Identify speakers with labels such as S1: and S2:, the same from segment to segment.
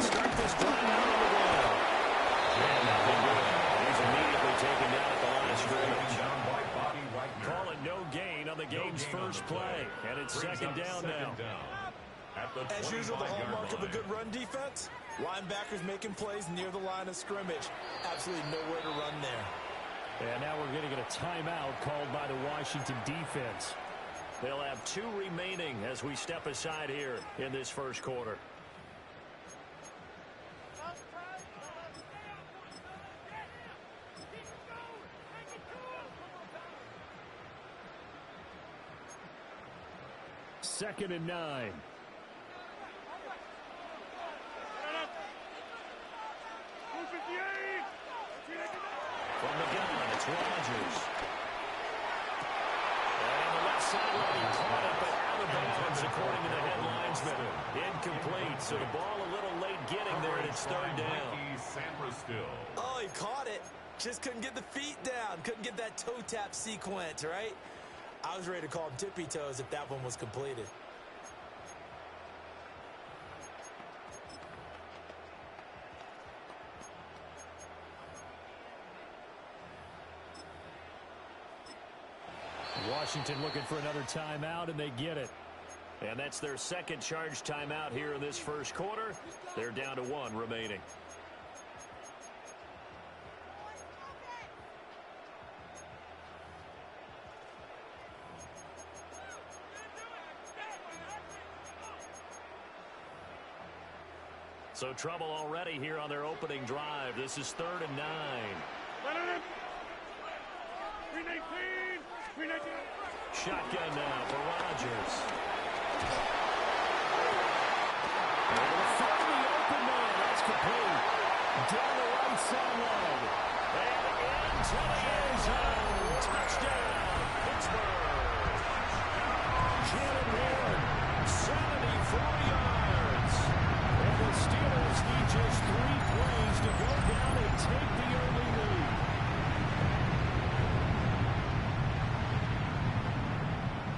S1: They'll start this drive out on the ground. And nothing good. He's immediately taken down at the line of scrimmage. Call it no gain on the game's first play. And it's second down now.
S2: As usual, the hallmark of a good run defense, linebackers making plays near the line of scrimmage. Absolutely nowhere to run there.
S1: And now we're going to get a timeout called by the Washington defense. They'll have 2 remaining as we step aside here in this first quarter. Second and 9. From the gun, it's Rodgers. And on the left sideline, he caught it, but out of bounds, according to the head linesman. Incomplete, so the ball a little late getting there, and it's third down.
S2: Oh, he caught it. Just couldn't get the feet down. Couldn't get that toe tap sequence, right? I was ready to call him tippy toes if that one was completed.
S1: Washington looking for another timeout, and they get it. And that's their second charge timeout here in this first quarter. They're down to 1 remaining. So trouble already here on their opening drive. This is 3rd and 9. Shotgun now for Rodgers. Able to find the open man. That's complete. Down the right sideline. And into the end zone. Touchdown, Pittsburgh. Jalen Warren, 74 yards. And the Steelers need just 3 plays to go down and take the early lead.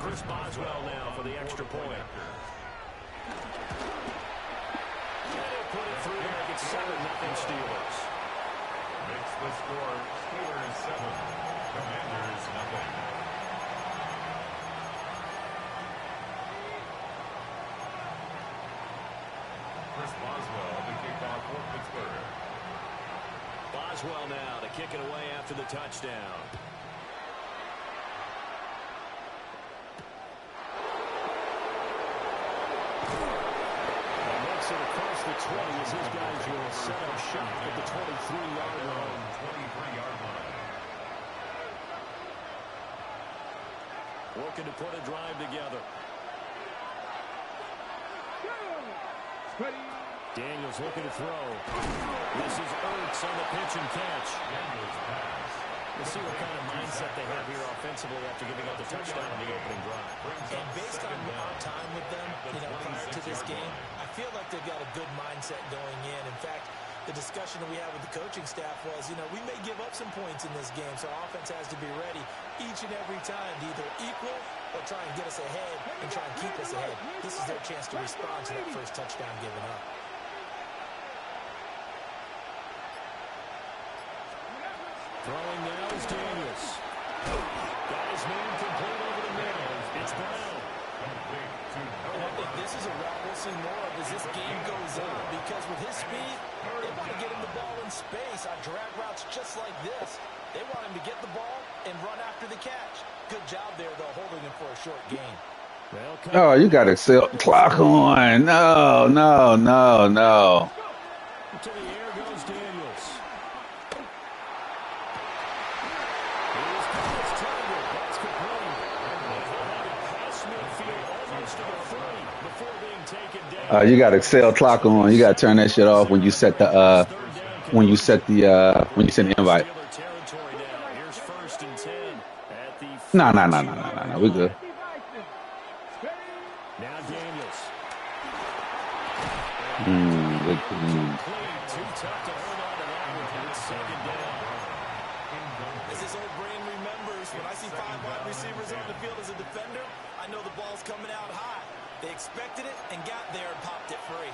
S1: Chris Boswell now for the extra point. And he'll put it through there. It's 7-0 Steelers.
S3: Makes the score Steelers 7, Commanders 0. Chris Boswell to kick off for Pittsburgh.
S1: Boswell now to kick it away after the touchdown. Across the 20 as his guys will set up shop at the 23-yard line.
S3: 23-yard line.
S1: Looking to put a drive together. Daniels looking to throw. This is Ertz on the pitch and catch. We'll see what kind of mindset they have here offensively after giving up the touchdown on the opening drive.
S2: And based on our time with them, prior to this game, I feel like they've got a good mindset going in. In fact, the discussion that we had with the coaching staff was, we may give up some points in this game, so our offense has to be ready each and every time to either equal or try and get us ahead and try and keep us ahead. This is their chance to respond to that first touchdown given up.
S1: Throwing now is Daniels. Got his man complete over the middle. It's Brown.
S2: And I think this is a route we'll see more of as this game goes on, because with his speed, they want to get him the ball in space on drag routes just like this. They want him to get the ball and run after the catch. Good job there, though, holding him for a short gain.
S4: Oh, you got to sell clock on. No, no, no, no.
S1: To the air goes Daniels. Here's Thomas Taylor. That's complete. Past midfield, almost to the 30 before being taken down.
S4: You got to sell clock on. You got to turn that shit off when you set the when you send the invite. No. We good.
S1: Now Daniels. Too tough to hold on to that one. It's second down.
S2: As his old brain remembers, when I see 5 wide receivers on the field as a defender, I know the ball's coming out high. They expected it and got there and popped it free.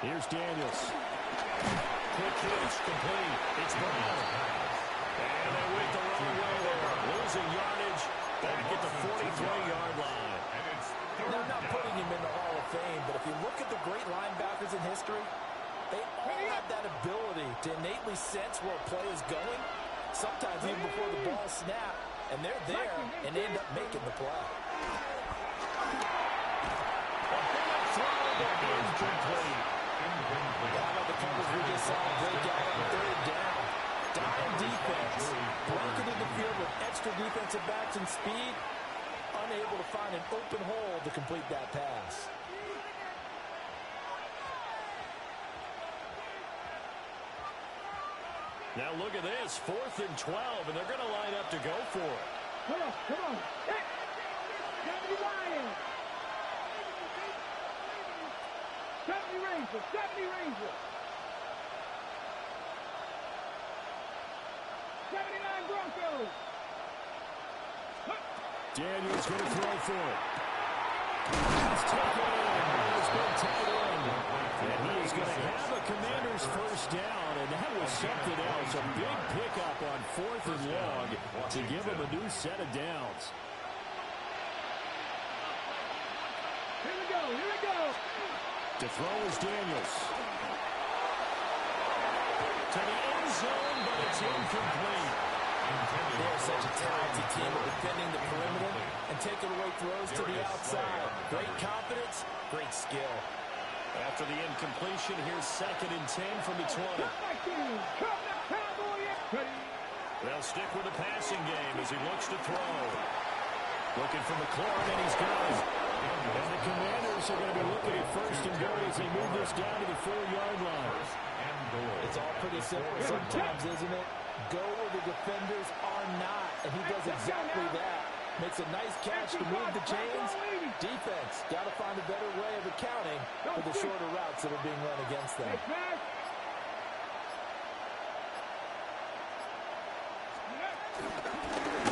S1: Here's Daniels. Quick hitch, complete. It's Brown. And they went the wrong way there. Losing yardage back at the 43-yard line.
S2: They're not putting him in the Hall of Fame, but if you look at the great linebackers in history, they all have that ability to innately sense where a play is going, sometimes even before the ball snaps, and they're there and they end up making the play.
S1: Incomplete.
S2: How about the coverage we just saw break out on third down? Dime defense, blanketed the field with extra defensive backs and speed, unable to find an open hole to complete that pass.
S1: Now look at this, 4th and 12, and they're going to line up to go for it.
S5: Come on. Hey, Deputy Ryan. Deputy Ranger. 79 Broncos.
S1: Daniels going to throw for it. He's taken in. He's been tied in. And he is going to have a Commander's first down, and that was something else. A big pickup on 4th and long to give him a new set of downs.
S5: Here we go.
S1: To throw is Daniels. To the end zone, but it's incomplete.
S2: They're such a talented team at defending the perimeter and taking away throws to the outside. Great confidence, great skill.
S1: After the incompletion, here's 2nd and 10 from the 20. They'll stick with the passing game as he looks to throw. Looking for McLaurin, and he's got it. And the Commanders are going to be looking at 1st and goal as they move this down to the 4-yard line.
S2: It's all pretty simple sometimes, isn't it? Go where the defenders are not, and he does exactly that. Makes a nice catch to move the chains. Defense got to find a better way of accounting for the shorter routes that are being run against them.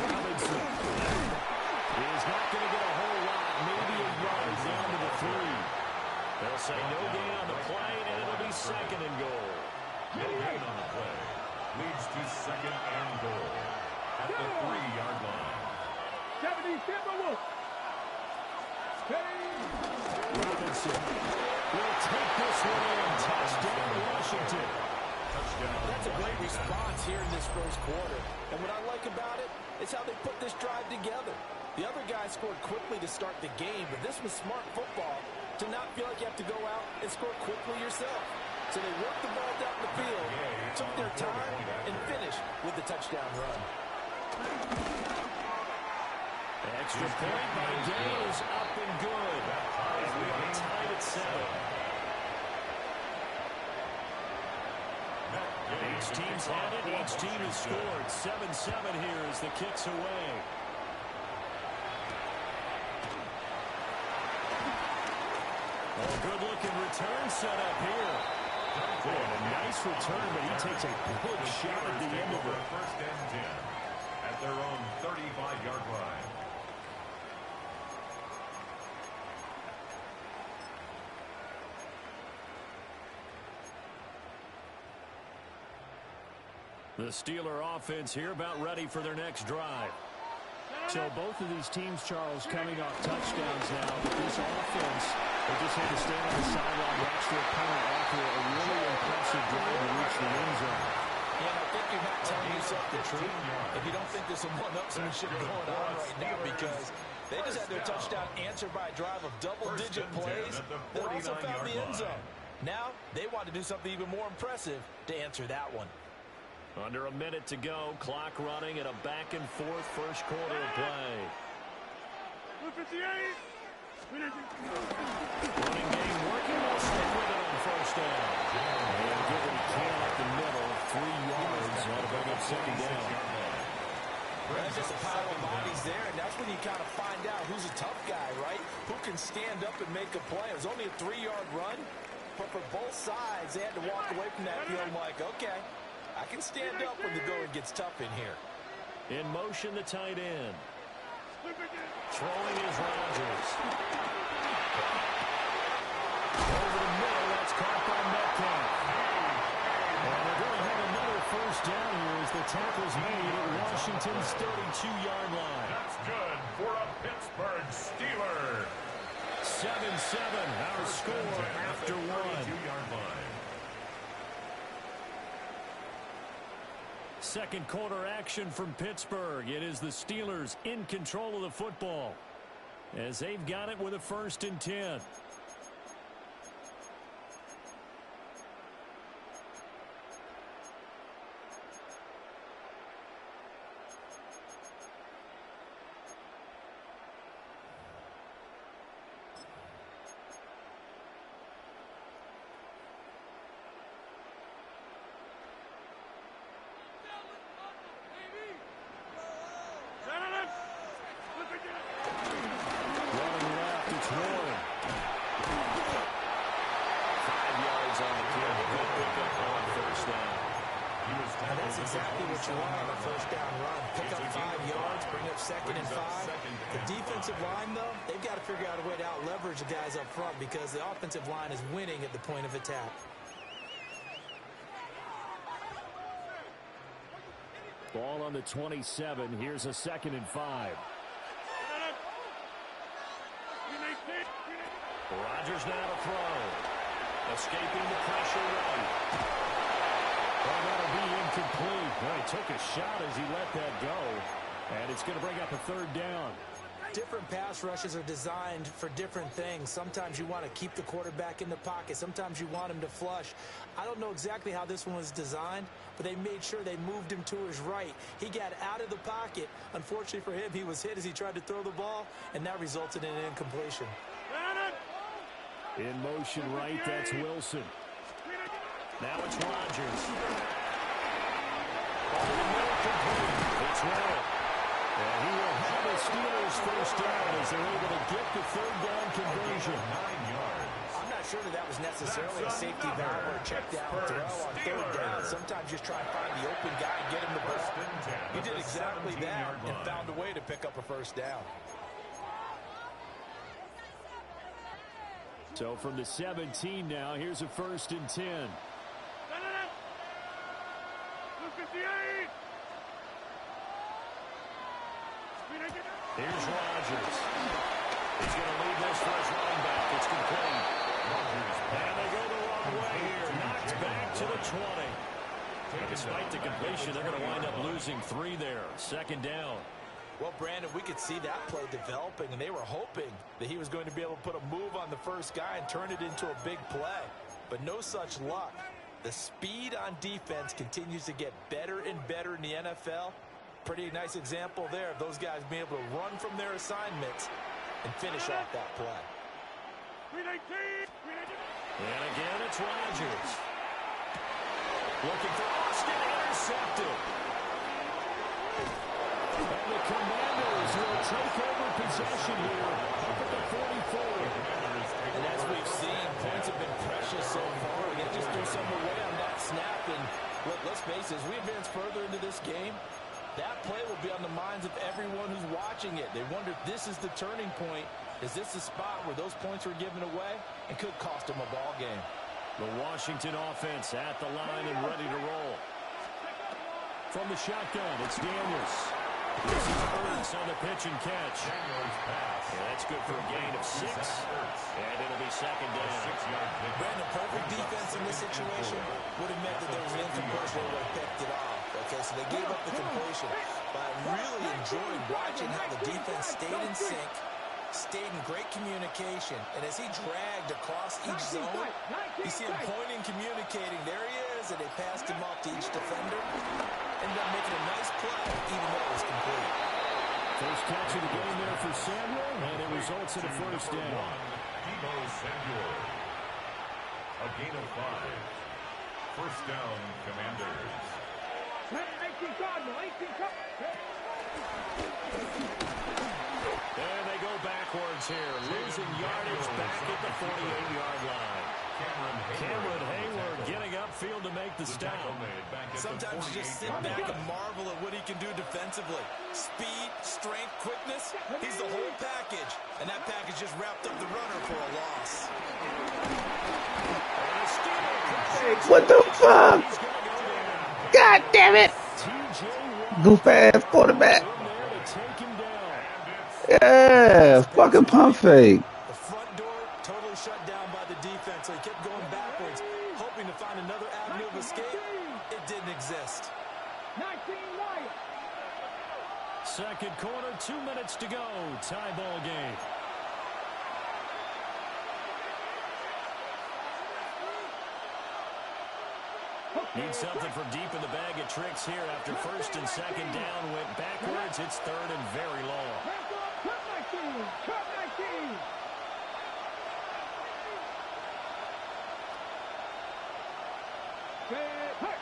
S1: Robinson is not going to get a whole lot, maybe a yard down to the 3. They'll say no gain on the play, and it'll be 2nd and goal.
S3: No gain on the play. Leads to 2nd and goal at the 3-yard line.
S5: 70 Timberwolves.
S1: Robinson will take this one in. Touchdown, Washington.
S2: That's a great response here in this first quarter. And what I like about it is how they put this drive together. The other guy scored quickly to start the game, but this was smart football to not feel like you have to go out and score quickly yourself. So they worked the ball down the field, took their time, and finished with the touchdown run.
S1: Extra point by Day is up and good. And we are tied at 7. Each team's had it. Each team has scored. 7-7 here as the kick's away. Oh, good-looking return set up here. Boy, a nice return, but he takes a big shot at the end of it.
S3: 1st and 10 at their own 35-yard line.
S1: The Steeler offense here about ready for their next drive. So both of these teams, Charles, coming off touchdowns now. But this offense, they just had to stand on the sideline, watch their opponent after a really impressive drive to reach the end zone.
S2: And I think you're not telling yourself the truth if you don't think there's some one-upsmanship going on right now, because they just had their touchdown answered by a drive of double-digit plays that also found the end zone. Now they want to do something even more impressive to answer that one.
S1: Under a minute to go, clock running at a back-and-forth first quarter of play. Running game working, will stick with it on 1st down. And give it a can up the middle, 3 yards, that'll bring up 2nd down.
S2: That's just a pile of bodies there, and that's when you kind of find out who's a tough guy, right? Who can stand up and make a play. It was only a 3-yard run, but for both sides, they had to walk away from that feeling like, okay, I can stand up when the going gets tough in here.
S1: In motion, the tight end. Throwing is Rodgers. Over the middle, that's caught by Washington's 32-yard line.
S3: That's good for a Pittsburgh Steeler.
S1: 7-7, our score after one.
S3: 32-yard line.
S1: Second quarter action from Pittsburgh. It is the Steelers in control of the football as they've got it with a 1st and 10.
S2: Exactly what you want on a first down run. Pick up 5 yards, bring up 2nd and 5. The defensive line, though, they've got to figure out a way to out-leverage the guys up front because the offensive line is winning at the point of attack.
S1: Ball on the 27. Here's a 2nd and 5. Rodgers now to throw. Escaping the pressure right. Well, that'll be incomplete. Well, he took a shot as he let that go. And it's going to bring up a 3rd down.
S2: Different pass rushes are designed for different things. Sometimes you want to keep the quarterback in the pocket. Sometimes you want him to flush. I don't know exactly how this one was designed, but they made sure they moved him to his right. He got out of the pocket. Unfortunately for him, he was hit as he tried to throw the ball, and that resulted in an incompletion.
S1: In motion right, that's Wilson. Now it's Rodgers. It's Warren. And he will have the Steelers 1st down as they're able to get the 3rd down conversion.
S3: 9 yards.
S2: I'm not sure that was necessarily a safety valve or a check down throw on 3rd down. Sometimes just try and find the open guy and get him the ball. He did exactly that and found a way to pick up a 1st down.
S1: So from the 17 now, here's a 1st and 10. Here's Rodgers. He's going to leave this for his running back. It's complete. And they go the wrong way here. Knocked back to the 20. And despite the completion, they're going to wind up losing 3 there. 2nd down.
S2: Well, Brandon, we could see that play developing, and they were hoping that he was going to be able to put a move on the first guy and turn it into a big play. But no such luck. The speed on defense continues to get better and better in the NFL. Pretty nice example there of those guys being able to run from their assignments and finish off that play.
S1: And again, it's Rodgers. Looking for Austin, intercepted. And the Commanders will take over possession here up at the 44.
S2: And as we've seen, points have been precious so far. They just threw some away on that snap. And let's face it, as we advance further into this game, that play will be on the minds of everyone who's watching it. They wonder if this is the turning point. Is this the spot where those points were given away and could cost them a ball game?
S1: The Washington offense at the line and ready to roll. From the shotgun, it's Daniels. This is Ertz on the pitch and catch. Yeah, that's good for a gain of 6. And it'll be 2nd down.
S2: Brandon, perfect defense in this situation would have meant that there was an incompletion that would have picked it off. Okay, so they gave up the completion. But I really enjoyed watching how the defense stayed in sync, stayed in great communication. And as he dragged across each zone, you see him pointing, communicating. There he is, and they passed him off to each defender. Ended up making a nice play, even though it was complete.
S1: First catch of the game there for Samuel, and it results in a 1st down.
S3: Deebo Samuel. A gain of 5. 1st down, Commanders.
S5: 18 Cardinal, 18 Cardinal.
S1: And they go backwards here, losing yardage back at the 48-yard line. Cameron Hayward getting upfield to make the stop.
S2: Sometimes you just sit back and marvel at what he can do defensively. Speed, strength, quickness, he's the whole package. And that package just wrapped up the runner for a loss.
S4: What the fuck? God damn it! Goof ass quarterback.
S1: In there to take him down.
S4: Yeah, fucking pump fake.
S2: The front door totally shut down by the defense, so he kept going backwards, hoping to find another avenue of escape. It didn't exist.
S5: 19 Lions.
S1: Second quarter, 2 minutes to go. Tie ball game. Need something from deep in the bag of tricks here after first and second down went backwards. It's third and very long.
S5: Cut 19. Cut 19. Hey.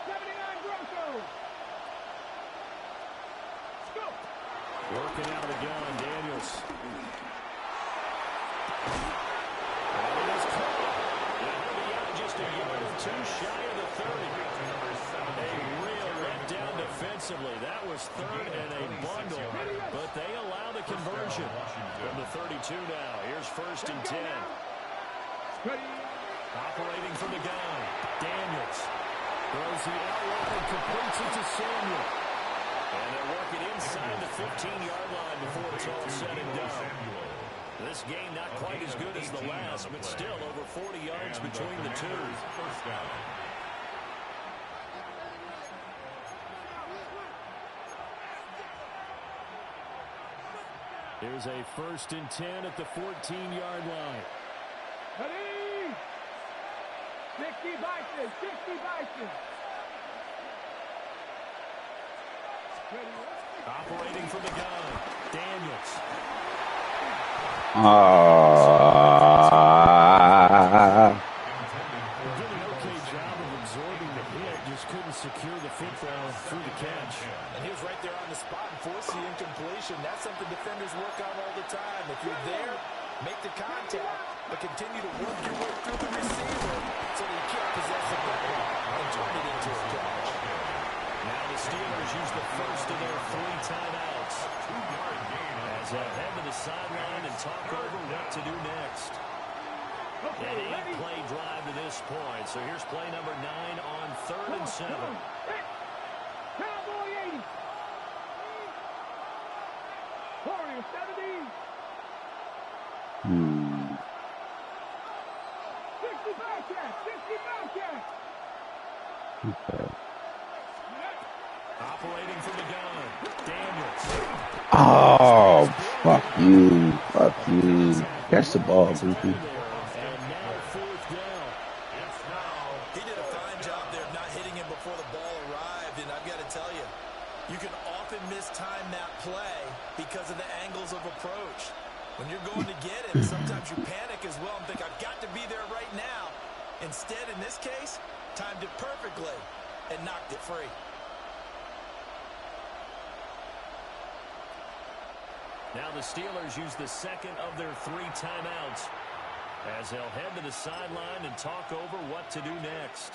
S5: 79 Broncos. Go.
S1: Working out of the gun, Daniels. Just a yard or two shy of the 30. A real letdown defensively. That was third and a bundle, but they allow the conversion from the 32 now. Here's first and 10. Operating from the gun. Daniels throws the outlet and completes it to Samuel. And they're working inside the 15-yard line before it's all said and done. This game not quite as good as the last, but still over 40 yards between the two.
S3: First down.
S1: Here's a first and 10 at the 14-yard line.
S5: Ready? 60 Vikings. 60 Vikings.
S1: Operating from the gun. Daniels.
S4: Ah.
S1: Did an okay job of absorbing the hit, just couldn't secure the football through the catch.
S2: And he was right there on the spot and forced the incompletion. That's something defenders work on all the time. If you're there, make the contact, but continue to work your way through the receiver so that you can't possess the ball and turn it into a catch.
S1: Now the Steelers use the first of their 3 timeouts. As they'll head to the sideline and talk over what to do next. An 8-play drive to this point. So here's play number 9 on 3rd and 7.
S5: Cowboy 80. Warrior 70. 60 Bobcats. 60 Bobcats.
S4: Okay.
S1: Operating from the gun. Daniels.
S4: Oh, fuck you. Fuck you. Catch the ball, Goofy.
S1: And now 4th down.
S2: He did a fine job there of not hitting him before the ball arrived, and I've got to tell you, you can often mistime that play because of the angles of approach. When you're going to get him, sometimes you panic as well and think, I've got to be there right now. Instead, in this case, timed it perfectly and knocked it free.
S1: Now the Steelers use the second of their 3 timeouts as they'll head to the sideline and talk over what to do next.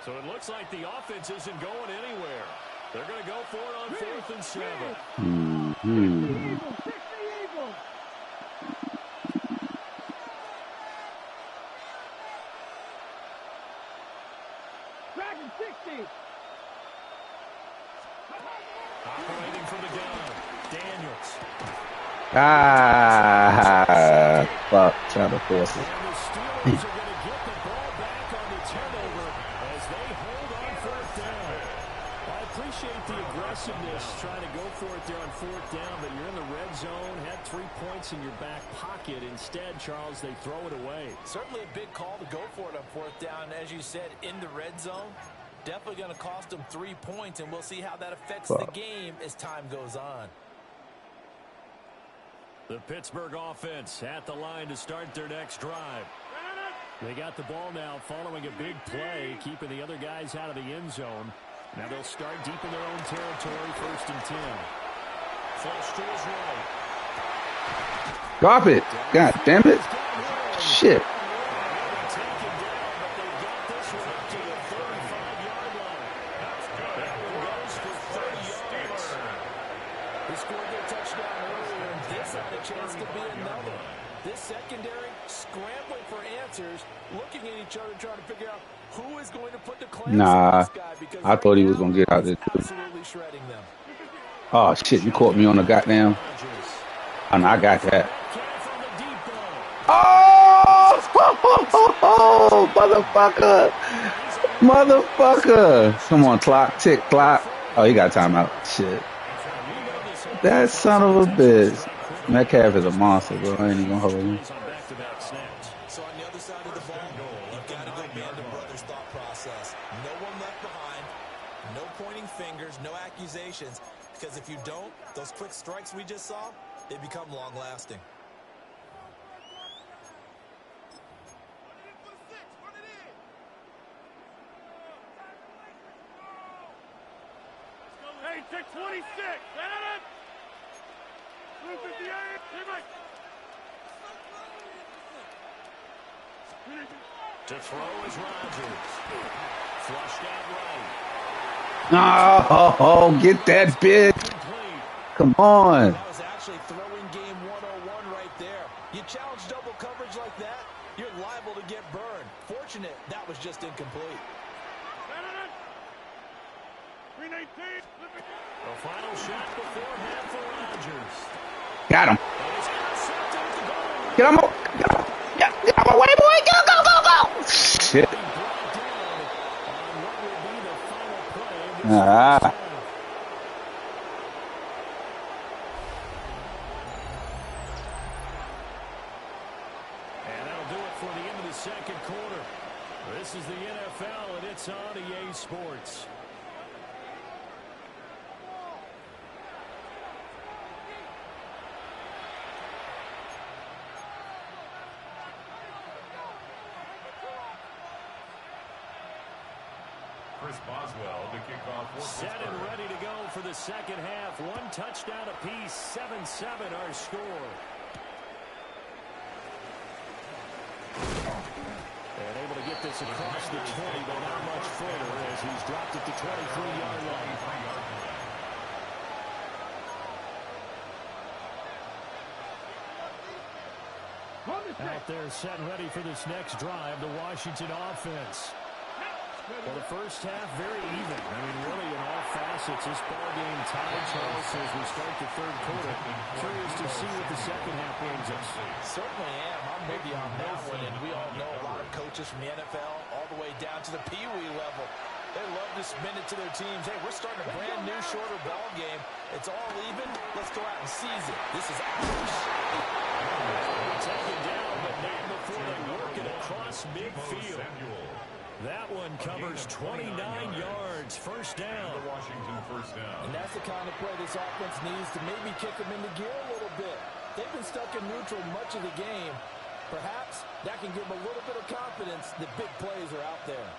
S1: So it looks like the offense isn't going anywhere. They're going to go for it on 4th and 7.
S5: Eagles. 60 Eagles. Dragon 60.
S1: Operating from the gun. Daniels.
S4: Ah, fuck. Trying to force it.
S1: And the Steelers are going to get the ball back on the turnover as they hold on 4th down. I appreciate the aggressiveness trying to go for it there on 4th down, but you're in the red zone, had 3 points in your back pocket. Instead, Charles, they throw it away.
S2: Certainly a big call to go for it on 4th down. As you said, in the red zone, definitely going to cost them 3 points, and we'll see how that affects the game as time goes on.
S1: The Pittsburgh offense at the line to start their next drive. They got the ball now following a big play, keeping the other guys out of the end zone. Now they'll start deep in their own territory, 1st and 10. Flush to his right.
S4: Drop it. God damn it. Shit.
S1: Take it down, but they've got this one up to the 35
S2: scrambling for answers, looking at each other, trying to figure out who is going to put the clamps on
S4: Nah,
S2: this guy, because
S4: I
S2: right
S4: thought he was
S2: now,
S4: gonna get out
S2: he's
S4: there too.
S2: absolutely shredding them.
S4: Oh shit! You caught me on the goddamn. Oh, no, I got that. Oh, motherfucker! Motherfucker! Come on, clock, tick, clock. Oh, he got timeout. Shit. That son of a bitch. Metcalf is a monster, bro. I ain't even gonna hold you.
S2: So on the other side of the ball, you've got to go band of brothers thought process. No one left behind, no pointing fingers, no accusations, because if you don't, those quick strikes we just saw, they become long-lasting.
S5: Hey, 626. Blue 58.
S1: To throw is Rodgers. Flushed out right.
S4: Oh, get that bitch. Come on.
S2: That was actually throwing game 101 right there. You challenge double coverage like that, you're liable to get burned. Fortunate that was just incomplete.
S1: The final shot before half for Rodgers.
S4: Got him. Get him. Get him away, boy. Go, go, go, go. Shit. Ah.
S1: And that'll do it for the end of the second quarter. This is the NFL, and it's on EA Sports.
S3: Chris Boswell to kick off for
S1: Set and
S3: Pittsburgh.
S1: ready to go for the second half. One touchdown apiece, 7-7 our score. And able to get this across the 20, but not much further as he's dropped it to 23-yard line. Out there set and ready for this next drive, the Washington offense. Well, the first half, very even. I mean, really, in all facets, this ball game tied, Charles, as we start the third quarter. Curious to see what the second half brings us.
S2: Certainly am. I'm with you on that one, and we all know a lot of coaches from the NFL all the way down to the Pee Wee level. They love to spin it to their teams. Hey, we're starting a brand new, shorter ball game. It's all even. Let's go out and seize it. This is ours.
S1: Taken down, but not before they work it across midfield. That one covers 29 yards. First down.
S3: The Washington first down.
S2: And that's the kind of play this offense needs to maybe kick them into gear a little bit. They've been stuck in neutral much of the game. Perhaps that can give them a little bit of confidence that big plays are out there.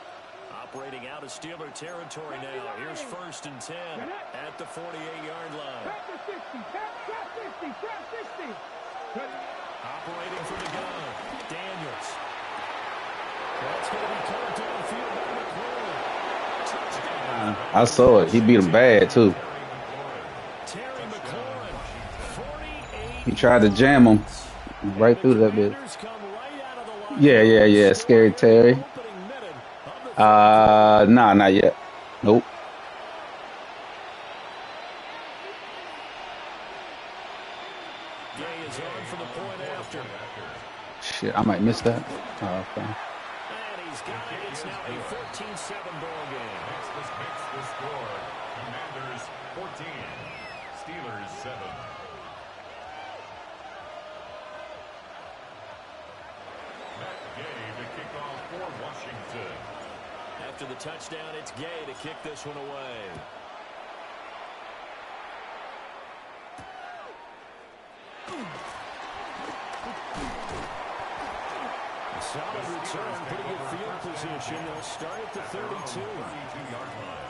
S1: Operating out of Steeler territory now. Here's 1st and 10 at the 48-yard line.
S5: Trap 60. Trap 60.
S1: Operating from the gun. Daniels. That's going to be caught downfield by McLaurin. Touchdown.
S4: I saw it. He beat him bad, too.
S1: Terry McLaurin. 48.
S4: He tried to jam him right through that bit.
S1: Come right out of the line.
S4: Yeah. Scary Terry.
S1: Opening minute of the
S4: Nah, not yet. Nope.
S1: Gay is on for the point after.
S4: Shit, I might miss that. Oh, okay.
S1: And he's got it. It's now a 14-7 ball game.
S3: This makes the score. Commanders 14, Steelers 7. Matt Gay to kick off for Washington.
S1: After the touchdown, it's Gay to kick this one away. A solid return, pretty good field position. They'll start at the 32.
S3: 32-yard line.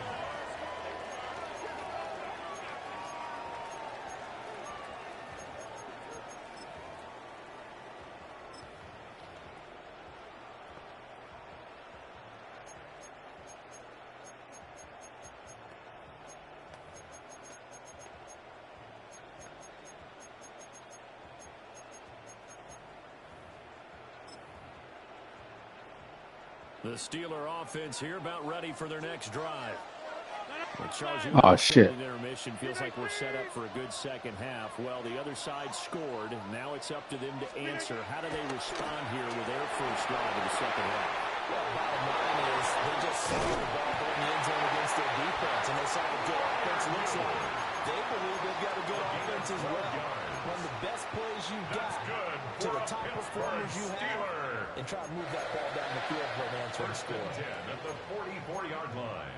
S1: The Steeler offense here about ready for their next drive.
S4: Oh, shit.
S1: Intermission feels like we're set up for a good second half. Well, the other side scored. Now it's up to them to answer. How do they respond here with their first drive of the second half?
S2: Well, bottom line is they just saw the ball go in the end zone against their defense, and they saw what good offense looks like. They believe they've got a good offense as well. Run the best plays you've got to the top performers you have, and try to move that ball down the field for an answering score.
S3: At the 44-yard line.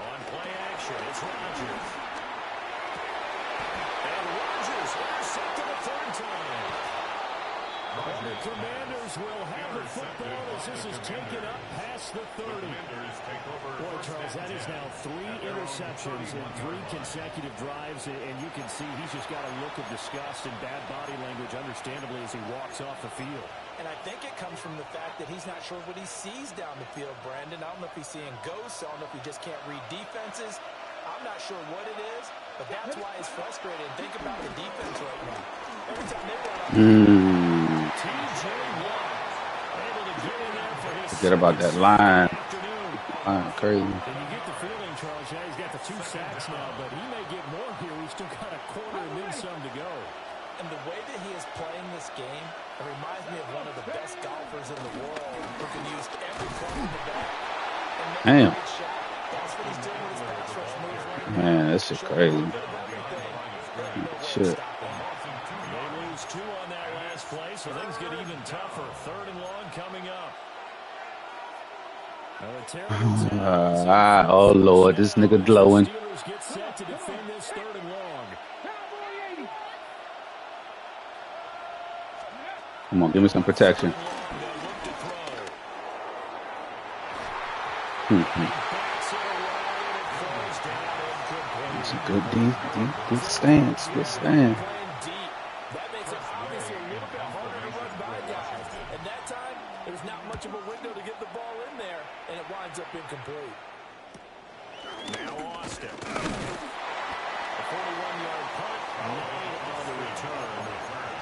S1: On play action, it's Rodgers. And Rodgers intercepted a third time. And the Commanders will have the football as this is taken up past the 30. Boy, Charles, that is now 3 interceptions in 3 consecutive drives, and you can see he's just got a look of disgust and bad body language, understandably, as he walks off the field.
S2: And I think it comes from the fact that he's not sure what he sees down the field, Brandon. I don't know if he's seeing ghosts. I don't know if he just can't read defenses. I'm not sure what it is, but that's why he's frustrated. And think about the defense right now. Every time they run up,
S1: T.J. Watt able to get in there for his
S4: Forget about that line. Crazy.
S1: And you get the feeling, Charles, yeah, he's got the 2 sacks now, but he may get more here. He's still got a quarter and then some to go.
S2: and the way that he is playing this game, it reminds me of one of the best golfers in the world who can use every club in the bag and make a great shot. That's what he's doing with his pass rush moves right now.
S4: Man, this is crazy. Shit.
S1: They lose 2 on that last play, so things get even tougher. 3rd and long coming up.
S4: Oh, Lord, this nigga glowing.
S1: Steelers get set to defend this 3rd and long.
S4: Come on, give me some protection. It's a good deep stance. Good stand.
S2: That makes it obviously a little bit harder to run by guys. And that time, there's not much of a window to get the ball in there, and it winds up incomplete.
S1: Now Austin. A 41-yard punt made on the return.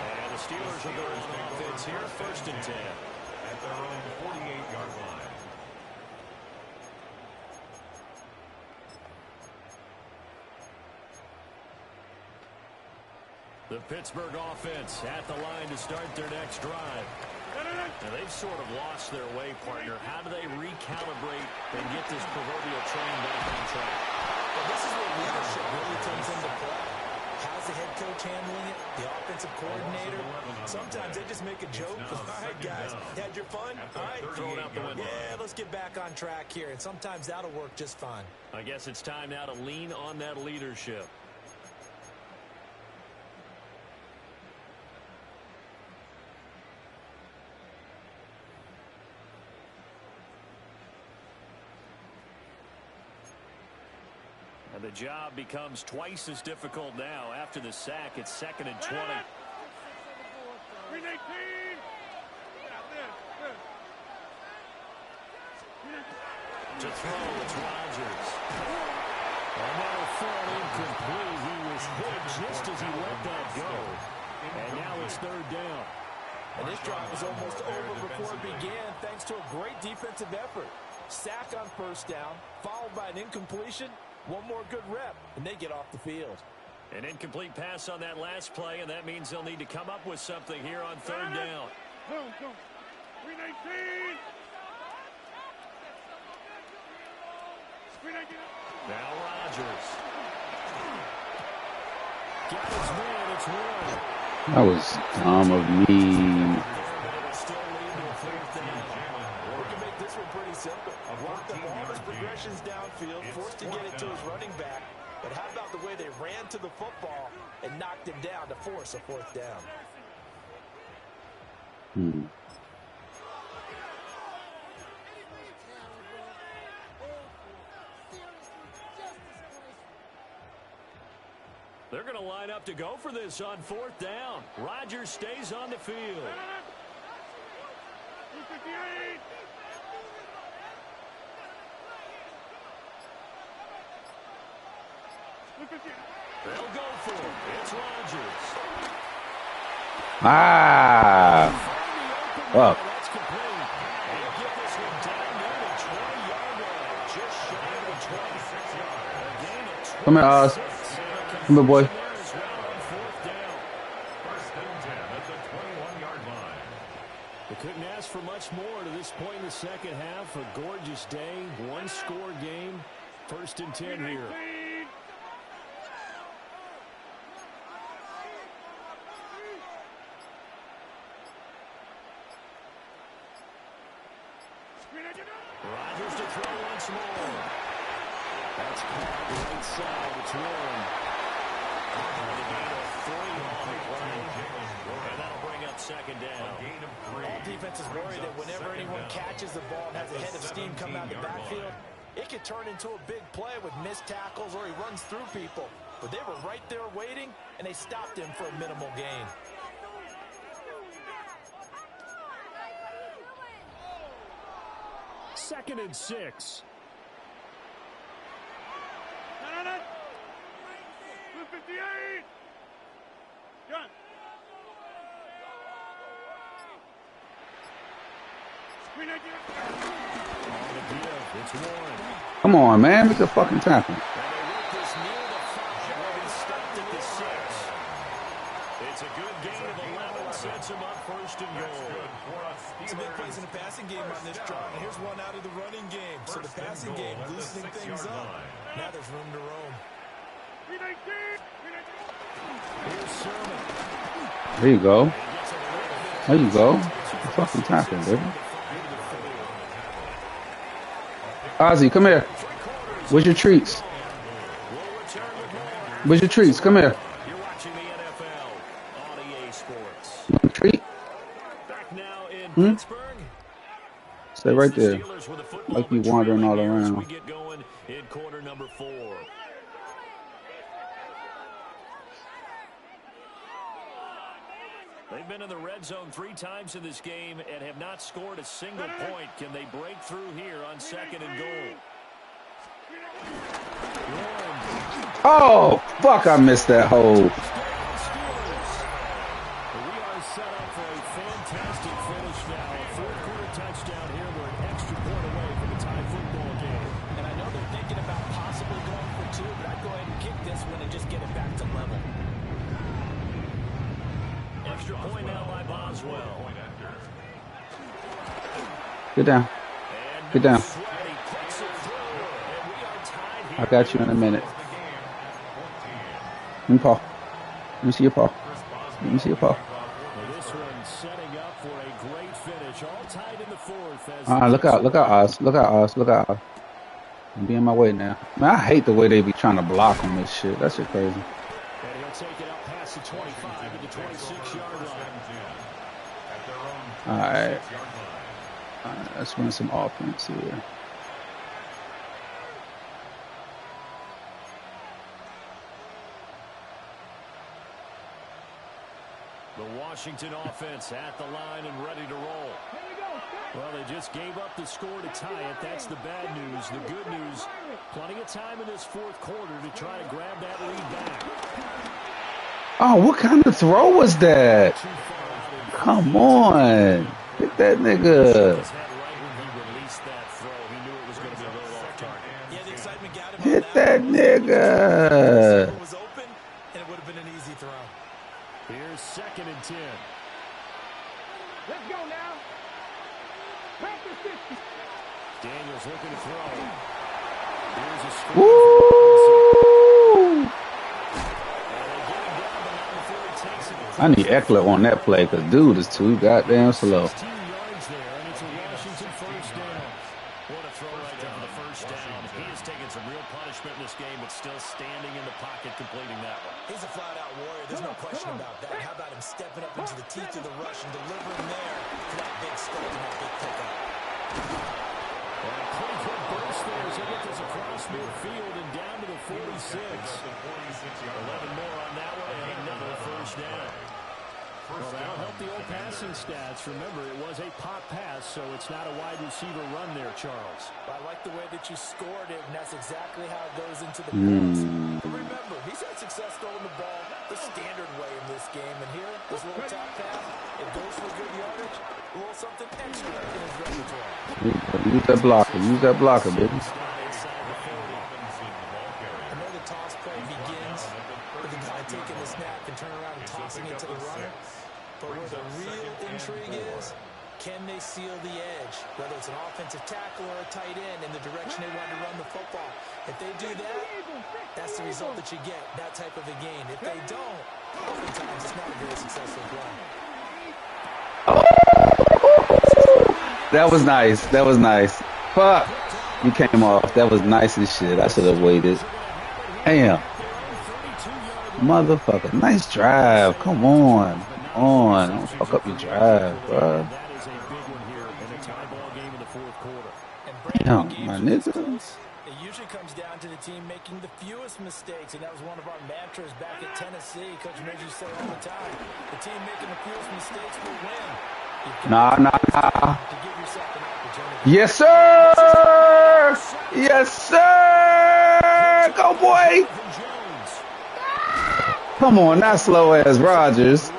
S1: And the Steelers will go on offense here, 1st and 10.
S3: At their own 48-yard line.
S1: The Pittsburgh offense at the line to start their next drive. Now they've sort of lost their way, partner. How do they recalibrate and get this proverbial train back on track?
S2: Well, this is where leadership really comes into play. How's the head coach handling it? The offensive coordinator? Sometimes they just make a joke. All right, guys, had your fun? All right,
S1: throw it out the window.
S2: Yeah, let's get back on track here. And sometimes that'll work just fine.
S1: I guess it's time now to lean on that leadership. And the job becomes twice as difficult now. After the sack, it's 2nd and 20. To throw, it's Rodgers. And that'll fall incomplete. He was hit just as he let that go. And now it's 3rd down.
S2: And this drive was almost over before it began thanks to a great defensive effort. Sack on 1st down, followed by an incompletion. One more good rep, and they get off the field.
S1: An incomplete pass on that last play, and that means they'll need to come up with something here on 3rd down.
S5: Go. 319.
S1: Now Rodgers. Got his man, it's one.
S4: That was dumb of me.
S2: This one pretty simple. Blocked up all his progressions downfield, forced to get it to his running back. But how about the way they ran to the football and knocked him down to force a 4th down?
S1: They're going to line up to go for this on 4th down. Rodgers stays on the field.
S5: 258.
S1: They'll go for it. It's Rodgers.
S4: Fuck.
S1: That's complete. They'll get this one down near the 20-yard line. Just shy of the 26-yard. A gain of 26.
S4: Come here, Oz. Come here, boy.
S1: They couldn't ask for much more to this point in the second half. A gorgeous day, one-score game. 1st and 10 here. Rodgers to throw once more. That's caught right side. It's Warren. The gain of 3 on the play. And that'll bring up 2nd down.
S2: All defenses worry that whenever anyone catches the ball and has a head of steam come out of the backfield, it could turn into a big play with missed tackles or he runs through people. But they were right there waiting, and they stopped him for a minimal gain.
S1: Second and 6.
S5: No. 258. Done.
S1: On the give, it's Warren.
S4: Come on, man. Make a fucking tackle.
S1: And they work this near the 5 where he stopped at the 6. It's a good gain of 11. Sets him up 1st and goal.
S2: Some big plays in the passing game on this drive. And here's one out of the running game. So the passing game loosening things up. Now there's room to roam.
S1: Here's Sermon.
S4: There you go. There you go. Fucking tackle, baby. Ozzy, come here. Where's your treats? Where's your treats? Come here.
S1: You're watching the NFL on EA Sports.
S4: You want a treat?
S1: Back now in
S4: Hmm?
S1: Pittsburgh.
S4: Stay right
S1: It's the
S4: there.
S1: Steelers with a football
S4: Like you
S1: but
S4: wandering all
S1: trailing here as
S4: around.
S1: we get going in quarter number 4. They've been in the red zone 3 times in this game and have not scored a single point. Can they break through here on 2nd and goal?
S4: Oh, fuck. I missed that hole.
S1: We are set up for a fantastic finish now. A 4th-quarter touchdown here. We're an extra point away from a tie football game.
S2: And I know they're thinking about possibly going for 2, but I'd go ahead and kick this one and just get it back to level.
S1: Extra point now by Boswell.
S4: Get down. Get down. I got you in a minute. Let me paw. Let me see your paw. Let me see your paw.
S1: This one setting up for a great finish. All tied in the 4th.
S4: Look out. Look out, Oz. Look out, Oz. Look out, Oz. I'm being my way now. Man, I hate the way they be trying to block on this shit. That shit crazy.
S1: And he'll take it up past the 25 to the 26-yard line.
S4: All right. Let's run some offense here.
S1: The Washington offense at the line and ready to roll. Well, they just gave up the score to tie it. That's the bad news. The good news, plenty of time in this 4th quarter to try to grab that lead back.
S4: Oh, what kind of throw was that? Come on. Hit that nigga. Hit that nigga.
S2: It was open, and it would have been an easy throw.
S1: Here's 2nd and 10.
S5: Let's go now. Practice 50.
S1: Daniels looking to throw. Here's a screen.
S4: Woo! I need Eckler on that play because dude is too goddamn slow.
S1: 16 yards there, and it's a Washington 1st down. What a throw right there for the 1st down. He has taken some real punishment in this game, but still standing in the pocket, completing that one.
S2: He's a flat-out warrior. There's no question about that. How about him stepping up into the teeth of the rush and delivering there for that big start and that big pickup?
S1: And a pretty good burst there as he gets this across midfield and down to the 46. 11 more on that one and another 1st down. Well, that'll help the old passing stats. Remember, it was a pop pass, so it's not a wide receiver run there, Charles.
S2: I like the way that you scored it, and that's exactly how it goes into the post. But remember, he's had success throwing the ball the standard way in this game. And here, this little top pass, it goes for good yardage, a little something extra in his repertoire.
S4: Use that blocker. Use that blocker, baby.
S2: I know the toss play begins with the guy taking the snap and turning around and tossing it to the runner. But where the real intrigue is, can they seal the edge? Whether it's an offensive tackle or a tight end in the direction they want to run the football. If they do that, that's the result that you get, that type of a game. If they don't, oftentimes it's not a very successful play.
S4: That was nice. That was nice. Fuck. You came off. That was nice as shit. I should have waited. Damn. Motherfucker. Nice drive. Come on. Don't fuck up your drive, bro. Damn, my nigga.
S2: It usually comes down to the team making the fewest mistakes, and that was one of our mantras back at Tennessee. Coach Major said all the time, the team making the fewest mistakes will win.
S4: Nah. Yes, sir. Yes, sir. Go, boy. Come on, not slow ass Rodgers.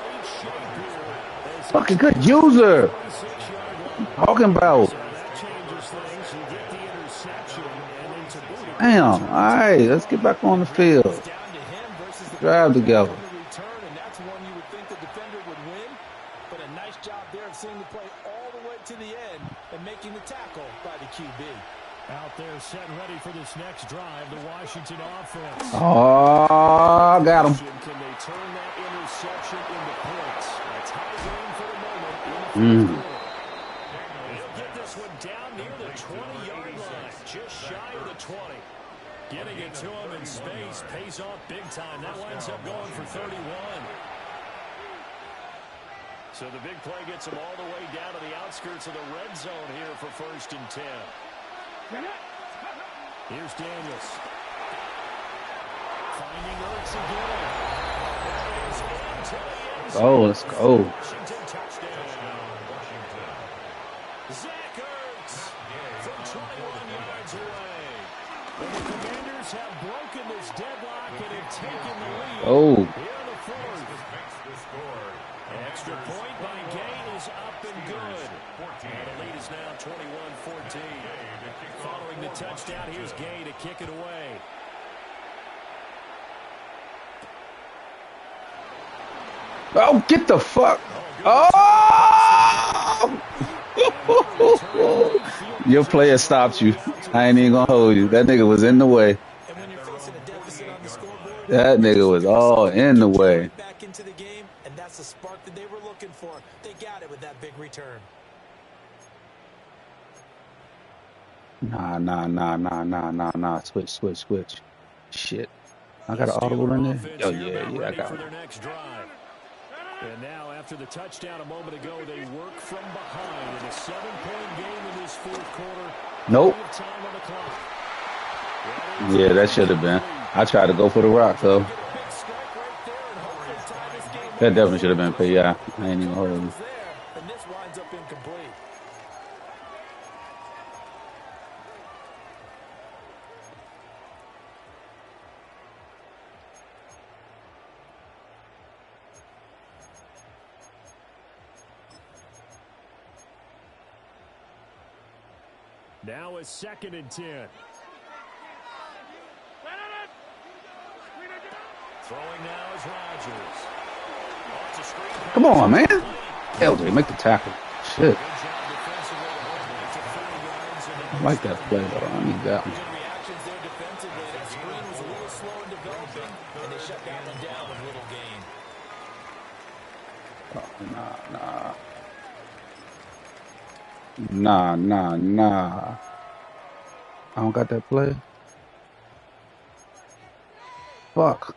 S4: Fucking good user. Talking about. Damn. All right, let's get back on the field. Drive together.
S2: That's one you would think the defender would win, but a nice job there of seeing the play all the way to the end and making the tackle by the QB.
S1: Out there set and ready for this next drive, the Washington offense.
S4: Oh, got him.
S1: Can they turn that interception into points? A tie game for the moment in the fourth quarter. They'll get this one down near the 20-yard line, just shy of the 20. Getting it to him in space pays off big time. That winds up going for 31. So the big play gets him all the way down to the outskirts of the red zone here for 1st and 10. Here's Daniels. Finding Ertz again.
S4: Oh, let's go.
S1: Washington touchdown. Zach Ertz from 21 yards away. And the Commanders have broken this deadlock and have taken the lead.
S4: Oh.
S1: Here in the fourth. Extra point by Gay is up and good. And the lead is now 21-14. Following the touchdown, here's Gay to kick it away.
S4: Oh, get the fuck. Oh! Your player stopped you. I ain't even gonna hold you. That nigga was in the way. That nigga was all in the way.
S2: Back into the game, and that's the spark that they were looking for. They got it with that big return.
S4: Nah. Switch. Shit. I got an audible in there? Oh, yeah, I got it.
S1: And now, after the touchdown a moment ago, they work from behind in a 7-point game in this fourth quarter.
S4: Nope. Yeah, that should have been. I tried to go for the rock, though. That definitely should have been PI. I ain't even holding you.
S2: And this winds up incomplete.
S1: Now a 2nd and 10. Throwing now is Rodgers.
S4: Come on, man. LJ, make the tackle. Shit. I like that play, though. I need that one.
S2: Reactions there defensively. That screen was a little slow in developing, and they shut that one down with little gain.
S4: Nah. I don't got that play. Fuck.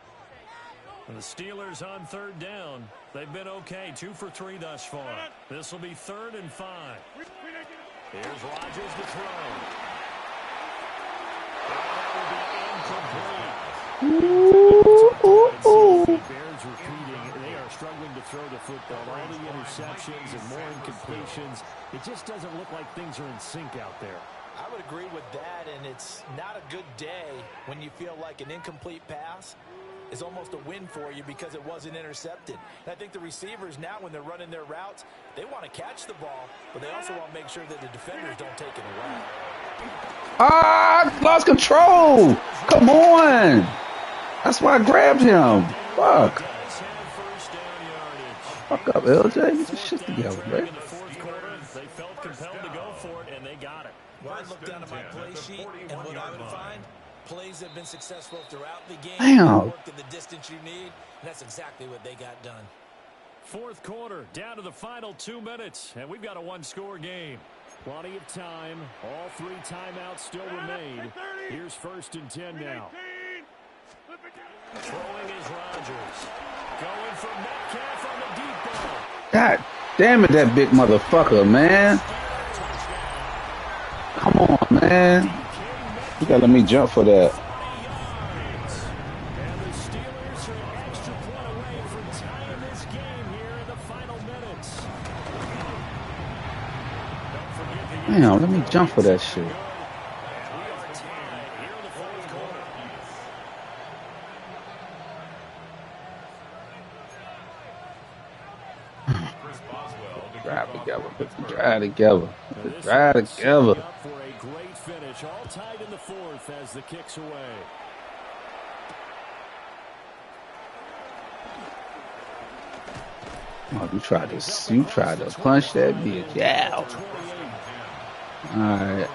S1: And the Steelers on 3rd down. They've been okay. 2 for 3 thus far. This will be 3rd and 5. Here's Rodgers to throw. That will be incomplete. The Bears repeating. They are struggling to throw the football. All the interceptions and more incompletions. It just doesn't look like things are in sync out there.
S2: I would agree with that, and it's not a good day when you feel like an incomplete pass is almost a win for you because it wasn't intercepted. And I think the receivers now, when they're running their routes, they want to catch the ball, but they also want to make sure that the defenders don't take it away.
S4: Ah, lost control. Come on. That's why I grabbed him. Fuck. Fuck up, LJ. Get your shit together, man.
S1: In the fourth quarter, they felt compelled to go for it, and they got it.
S2: Well, I look down at my play sheet, and what I would find, plays have been successful throughout the game.
S4: Damn.
S2: Work to the distance you need, and that's exactly what they got done.
S1: Fourth quarter, down to the final 2 minutes, and we've got a one-score game. Plenty of time. All 3 timeouts still remain. Here's 1st and 10 now. Throwing is Rodgers. Going for Metcalf on the deep ball.
S4: God damn it, that big motherfucker, man. Come on, man. You gotta let me jump for that.
S1: And the Steelers are an extra point away from tying this game here in the final minutes.
S4: Damn, let me jump for that shit. Drive together. Drive together.
S1: For a great finish, all tied in the fourth as the kick's away.
S4: Oh, you tried to punch that bitch. Yeah. All right.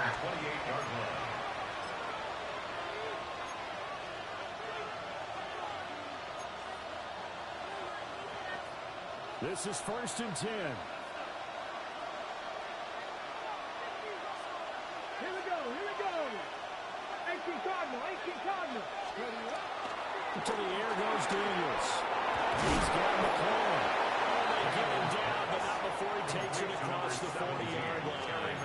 S1: This is 1st and 10.
S5: Here we go. 18 Cardinal.
S1: To the air goes Daniels. He's got McCoy. Oh, they get him down, but not before he takes it across the 40-yard line.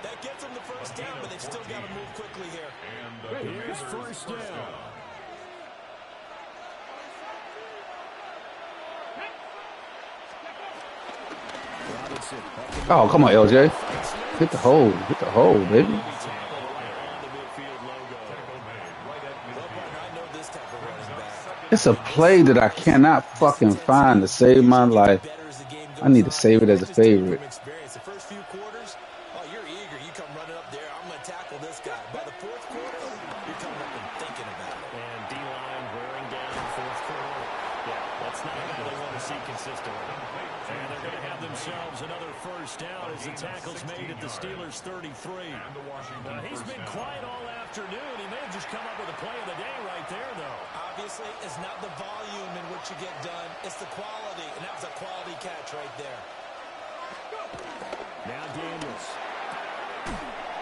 S2: That gets them the first down, but they've still got to move quickly here.
S1: Here's 1st down.
S4: Oh, come on, LJ. Hit the hole. Hit the hole, baby. It's a play that I cannot fucking find to save my life. I need to save it as a favorite.
S2: The first few quarters, oh, you're eager. You come running up there. I'm going to tackle this guy. By the fourth quarter, you're coming up and thinking about it.
S1: And D-line wearing down in fourth quarter. Yeah, that's not how they want to see consistently. And they're going to have themselves another first down as the tackle's made at the Steelers' 33. He's been quiet all afternoon. He may have just come up with a play of the day right there, though.
S2: Obviously, it's not the volume in which you get done. It's the quality, and that was a quality catch right there.
S1: Now Daniels.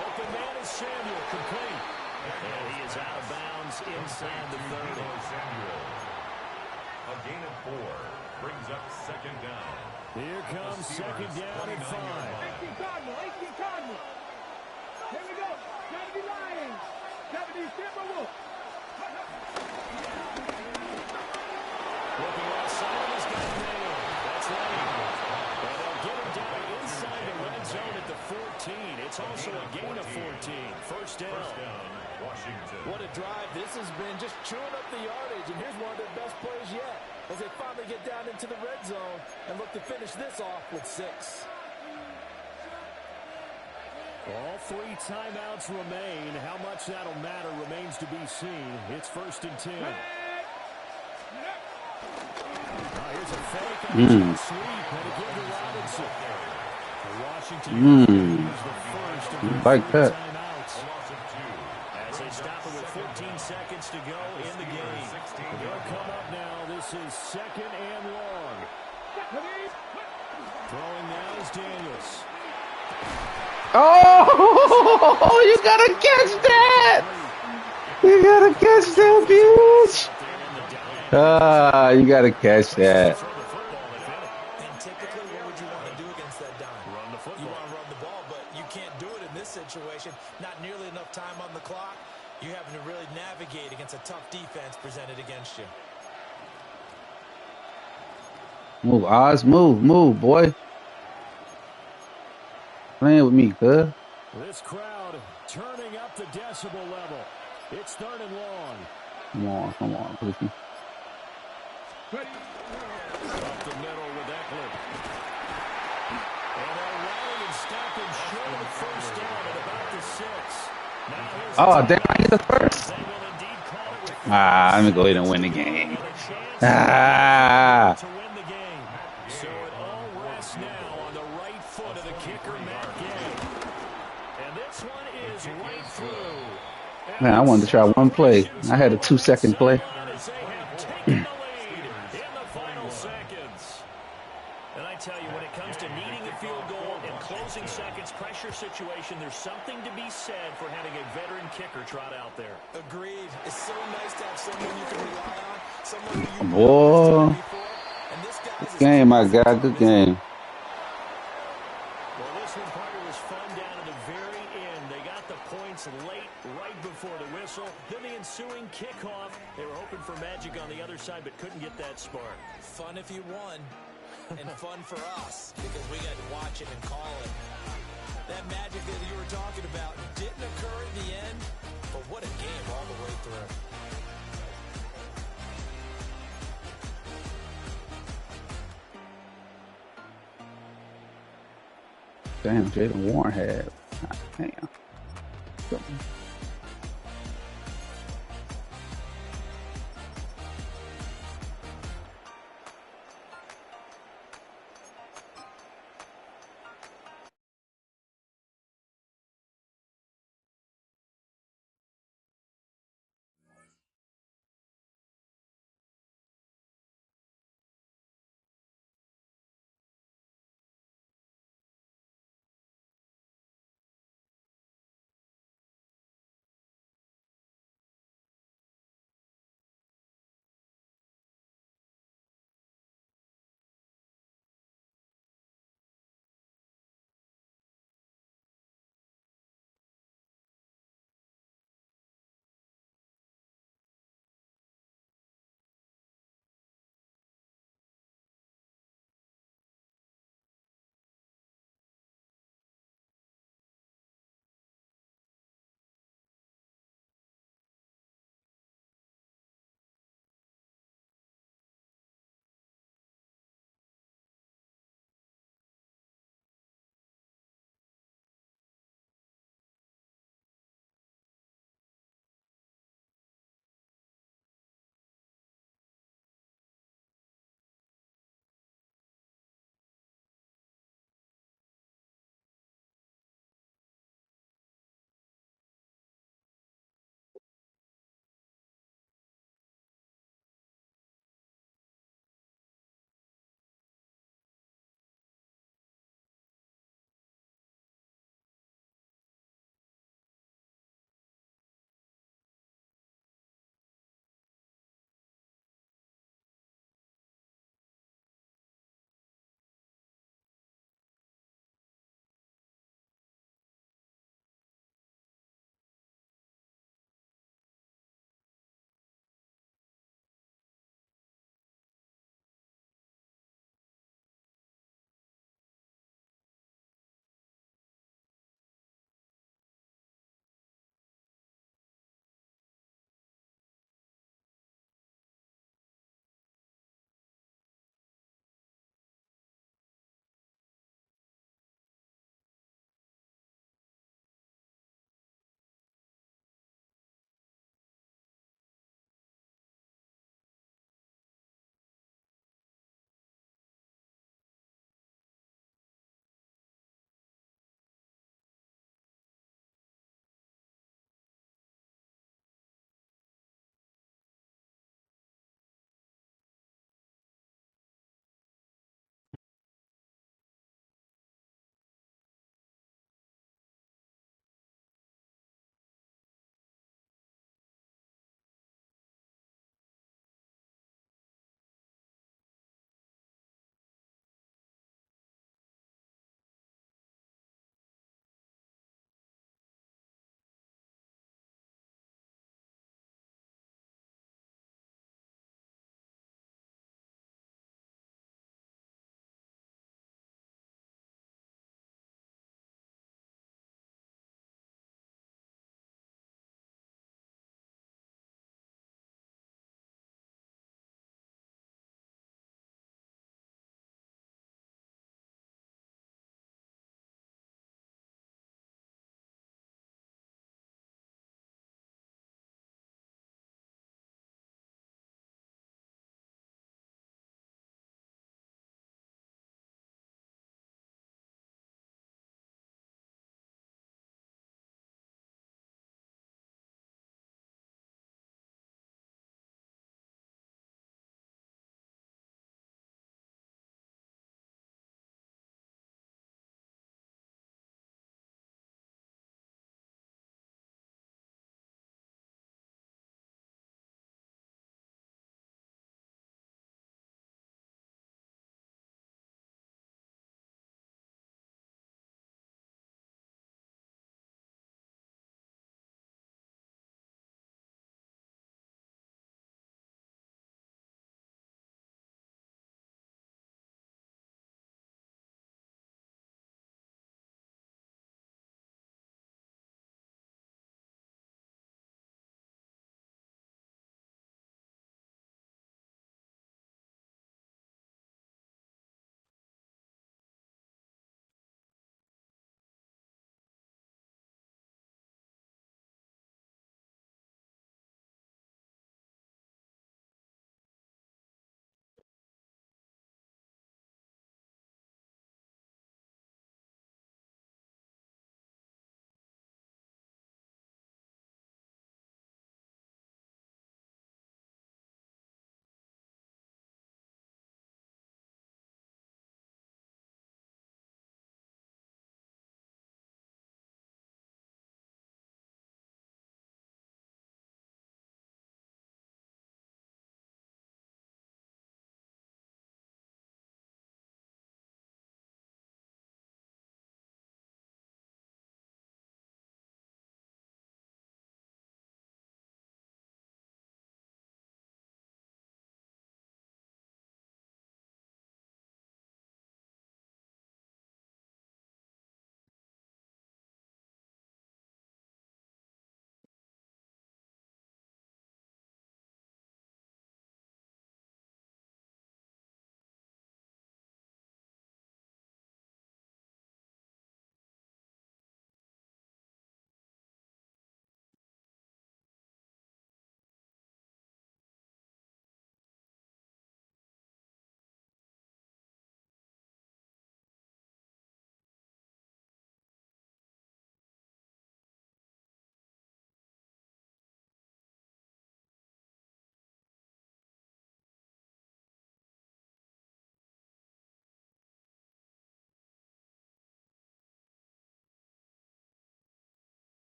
S1: Open man is Samuel, complete. And he is out of bounds inside the 30.
S3: A gain of 4 brings up 2nd down.
S1: Here comes 2nd down and 5.
S5: 18 Cardinal. Here we go. Gotta be Lions. Gotta be Timberwolves.
S1: Looking outside, he's got Mayo. That's right. And they'll get him down inside the red zone at the 14. It's also a gain of 14. First down.
S3: Washington.
S2: What a drive this has been, just chewing up the yardage. And here's one of their best plays yet as they finally get down into the red zone and look to finish this off with 6.
S1: All 3 timeouts remain. How much that'll matter remains to be seen. It's 1st and 10. Here's a fake and a sweep and a give to Robinson. Washington is the first of the
S4: Like that.
S1: timeouts. As they stop it with 14 seconds to go in the game. They'll come up now. This is 2nd and long. Throwing now is Daniels.
S4: Oh, you gotta catch that! You gotta catch that, bitch! Ah, you gotta catch that.
S2: And typically, what would you want to do against that dime?
S1: Run the football.
S2: You want to run the ball, but you can't do it in this situation. Not nearly enough time on the clock. You're having to really navigate against a tough defense presented against you.
S4: Move, Oz. Move, boy. Playing with me, cuz.
S1: This crowd turning up the decibel level. It's 3rd and long.
S4: Come on, Cliffy.
S1: Up the middle with Eckler. And they'll rally and stop him short of the first down at about the 6. Now here's
S4: Oh, damn, I hit the first.
S1: they will indeed call it with
S4: Let me go ahead and win the game.
S1: and a chance to win the game. So it all rests now on the right foot of the kicker, Matt Gay. And this one is right through.
S4: Man, I wanted to try one play. I had a 2-second play.
S1: As they have taken the lead in the final seconds. And I tell you, when it comes to needing a field goal in closing seconds pressure situation, there's something to be said for having a veteran kicker trot out there.
S2: Agreed. It's so nice to have someone you can rely on, someone who you
S4: Boy,
S2: before. And this guy's
S4: good game, my guy. Good game.
S1: Well, this one, Parker, was fun down at the very end. They got the points late, right before the whistle. Then the ensuing kickoff. They were hoping for magic on the other side, but couldn't get that spark.
S2: Fun if you won, and fun for us, because we got to watch it and call it. That magic that you were talking about didn't occur in the end, but what a game all the way through.
S4: Damn, Jalen Warren had. Damn.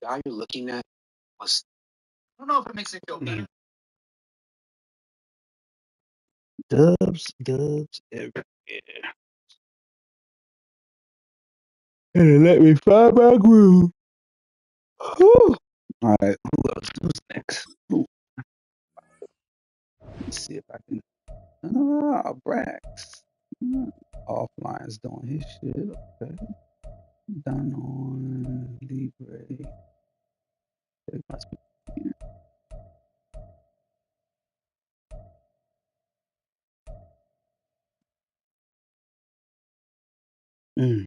S4: Guy you're looking at was. I don't know if it makes it feel better. Dubs everywhere. And it let me find my groove. Whew. All right, who else? Who's next? Ooh, let's see if I can. Brax. Offline's doing his shit. Okay. Done on Libre. It must be here. Mm.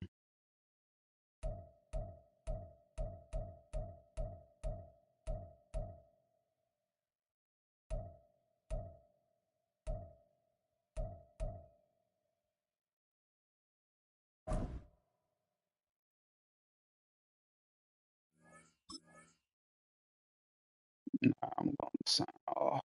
S4: I'm going to sign off.